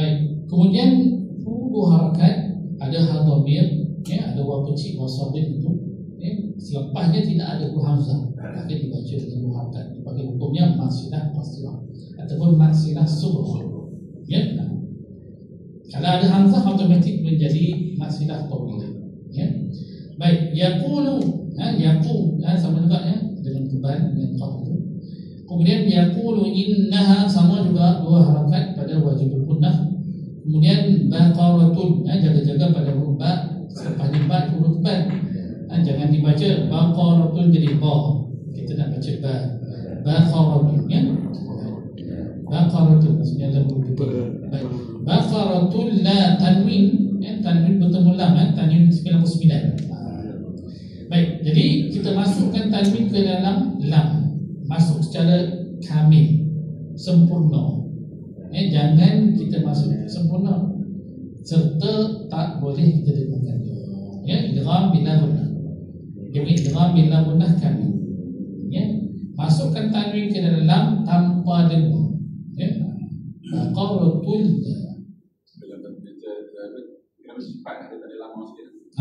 Baik, kemudian dua harakat, ada hal dhamir, ada waw kecil, waw sabit itu. Selepasnya tidak ada huruf hamzah, tapi dibaca dengan dua harakat. Dipakai hukumnya maksilah pastilah ataupun maksilah subh. Kalau ada hamzah otomatik menjadi maksilah tawilah. Baik, yaqulu, yaqul sama juga dengan keban dengan qaf itu. Kemudian yaqulu innaha sama juga dua harakat pada wajibul gunnah. Kemudian baqaratun, jaga-jaga pada huruf ba, selepasnya ba huruf ba. Jangan dibaca baqaratun jadi ba. Kita nak baca ba. Baqaratun Baqaratun maksudnya lembu. Baik. Baqaratun la tanwin, tanwin bertemu lam, tanwin 99. Baik, jadi kita masukkan tanwin ke dalam lam, masuk secara kamil, sempurna. Jangan kita masuk sempurna, serta tak boleh kita dengarkan. Idgham bila gunnah. Jadi idgham bila gunnah kamil. Masukkan tanwin ke dalam lam tanpa dengar. Baqaratul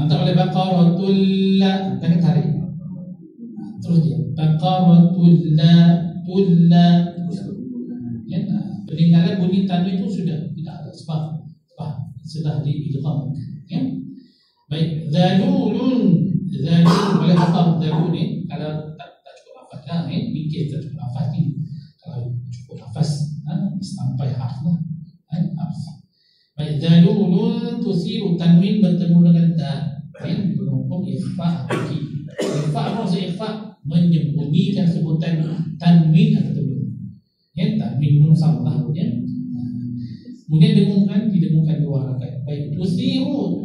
tak boleh baqaratul la, jangan tarik. Terus dia baqaratul la tulla. Peninggalan bunyi tanwin itu sudah tidak ada sebab sudah diidgham. Baik, zalulun boleh kata zalul ni kalau tak cukup lafaz dah, mikir tak cukup lafaz ni. Kalau cukup lafaz sampai harf lah. Baik, zalulun tusiru tanwin bertemu dengan ta. Berhukum ikhfa. Ikhfa maksud ikhfa menyembunyikan sebutan tanwin atau tanwin. Tanwin nun salah. Kemudian didengungkan dua harakat. Baik, tusiru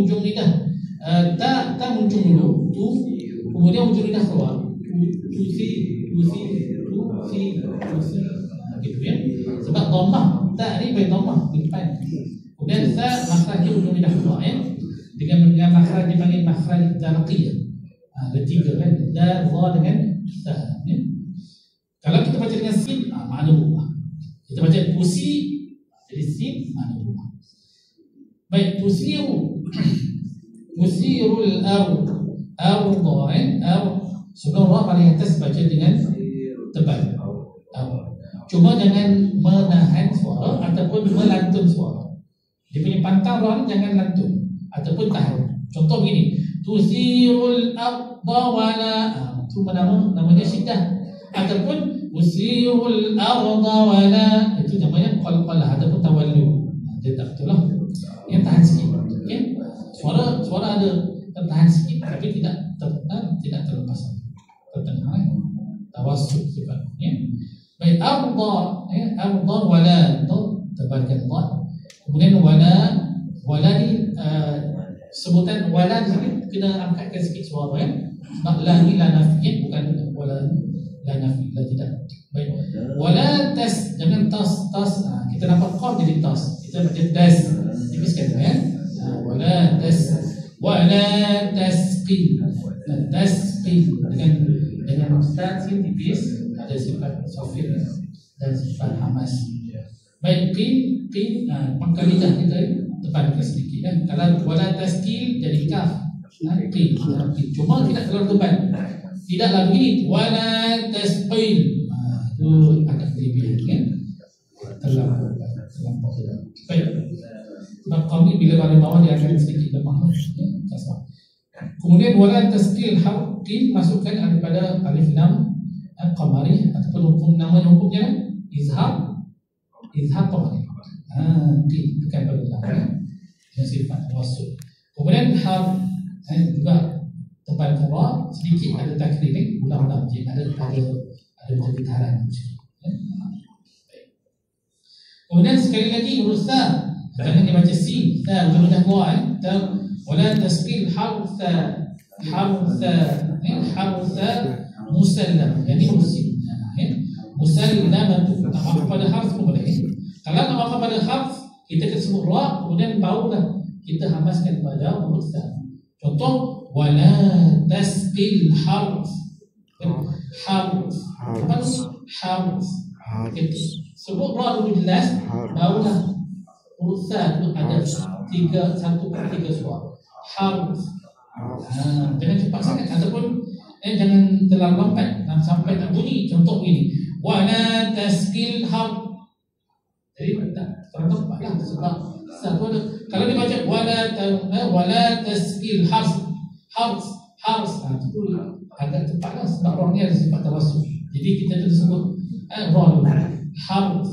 ujung lidah. Ta muncul dulu. Tu kemudian ujung lidah keluar. Tusi. Gitu ya. Sebab dhammah, ta ni baik dhammah di depan. Kemudian sa makhraj ujung lidah keluar dengan makhraj dipanggil makhraj darqiyah. Ada tiga kan, da, dha dengan sa. Kalau kita baca dengan sin, makna berubah. Kita baca tusi jadi sin, makna berubah. Baik, tusirul ard, sebelum ra paling atas baca dengan tebal. Cuma jangan menahan suara ataupun melantun suara. Dia punya pantang ra jangan lantun ataupun tahan. Contoh begini, tusirul arda wala, itu namanya syiddah. Ataupun usirul arda wala, itu namanya qalqalah ataupun tawallu. Dia tak betul lah. Yang tahan sikit. Suara ada tertahan sikit tapi tidak terlepas. Tertengah. Tawassut sifatnya. Baik, arda wala, tebalkan dha. Kemudian wala ni sebutan wala ni kena angkatkan sikit suara sebab la ni la nafi, bukan wala la nafi, la tidak. Baik, wala tas, jangan tas. Kita nampak qaf jadi tas, kita baca das, tipiskan wala tasqil dengan ustaz tipis, ada sifat sofir dan sifat hamas. Baik, qil pangkal lidah kita tebalkan sedikit Kalau wala tasqil jadi kaf. Qil. Cuma tidak terlalu tebal. Tidaklah begini wala tasqil. Itu agak lebih terlalu. Baik. Sebab kami bila pada bawah dia akan sedikit lemah. Kemudian wala tasqil qil masukkan daripada alif lam qamari ataupun hukum namanya hukumnya izhar qamari. Qil bukan pada lam. Yang sifat wasl. Kemudian harf juga tebal ra sedikit ada takrir ulang-ulang ada pergetaran. Kemudian sekali lagi urusan jangan dibaca sin, ujung dah keluar wala tasqil harfa musallam, jadi musim musallam tu tak pada harf pun boleh. Kalau tak apa pada harf kita sebut ra, kemudian barulah kita hamaskan pada huruf ta. Contoh wala tasqil harf sebut ra dulu jelas, barulah huruf sa tu ada 1/3 suara. Harf. Jangan cepat sangat ataupun jangan terlalu lambat sampai tak bunyi. Contoh ini, wala taskil harf. Jadi tak tepat lah sebab satu ada. Kalau dibaca wala taskil harf itu agak tepat lah sebab rohnya ada sifat tawassul. Jadi kita tu disebut roh harf.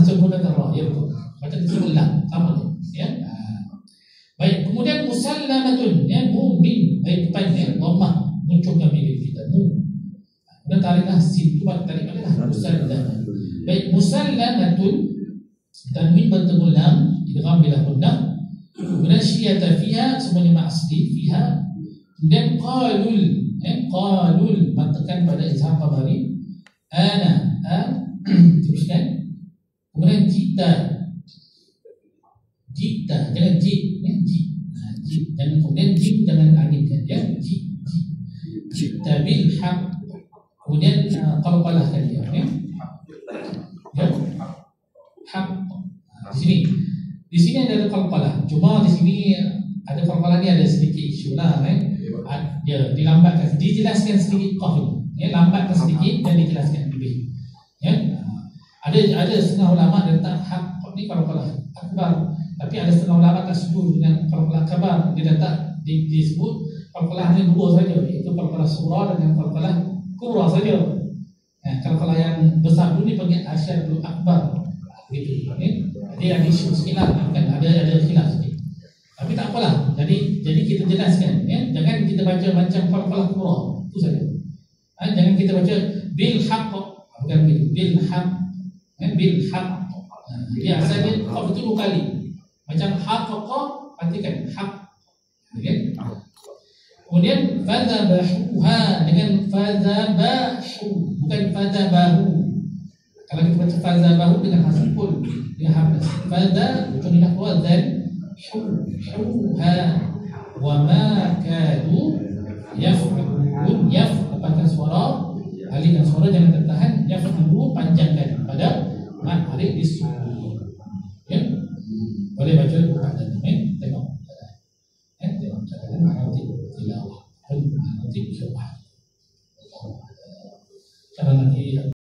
Sebenarnya roh ya betul. Macam disebut lam sama ya. Baik, kemudian musallamatun ya, mu'min baik depannya dhammah muncul kami kita kemudian tariklah sin buat tarik adalah musallamah. Baik, musallamatun tanwin bertemu lam idgham bila gunnah, kemudian syiata fiha semuanya asli fiha, kemudian qalul matakan pada izhar qabari ana teruskan, kemudian jita jangan jangan kemudian jangan alifkan ya jita bil haq, kemudian qalqalah tadi ya haq. Di sini ada qalqalah, cuma di sini ada qalqalah ni ada sedikit isu lah ya, dilambatkan, dijelaskan sedikit qaf ya, lambatkan sedikit dan dijelaskan lebih ya. Ada setengah ulama dia letak haq ni qalqalah akbar, tapi ada setengah ulama tak setuju dengan qalqalah kabar, dia letak disebut qalqalah hanya dua saja, iaitu qalqalah surah dengan qalqalah kubra saja. Qalqalah yang besar dulu dipanggil asyadul akbar begitu ya. Jadi ada isu sikit lah, ada khilaf sikit, tapi tak apalah. Jadi kita jelaskan ya, jangan kita baca macam qalqalah kubra itu saja. Jangan kita baca bil haqq, bukan bil haqq bil haqq. Dia asalnya qaf itu 2 kali. Macam haqqa, perhatikan haq. Okay? Kemudian fadzabahuha dengan fadzabahu, bukan fadzabahu. Kalau kita baca fadzabahu dengan hasab pun dengan hamzah. Fadza contohnya keluar dan huha wa ma kadu yaf'alun lepaskan suara, alihkan suara jangan tertahan, yaf'alun panjangkan pada mat alif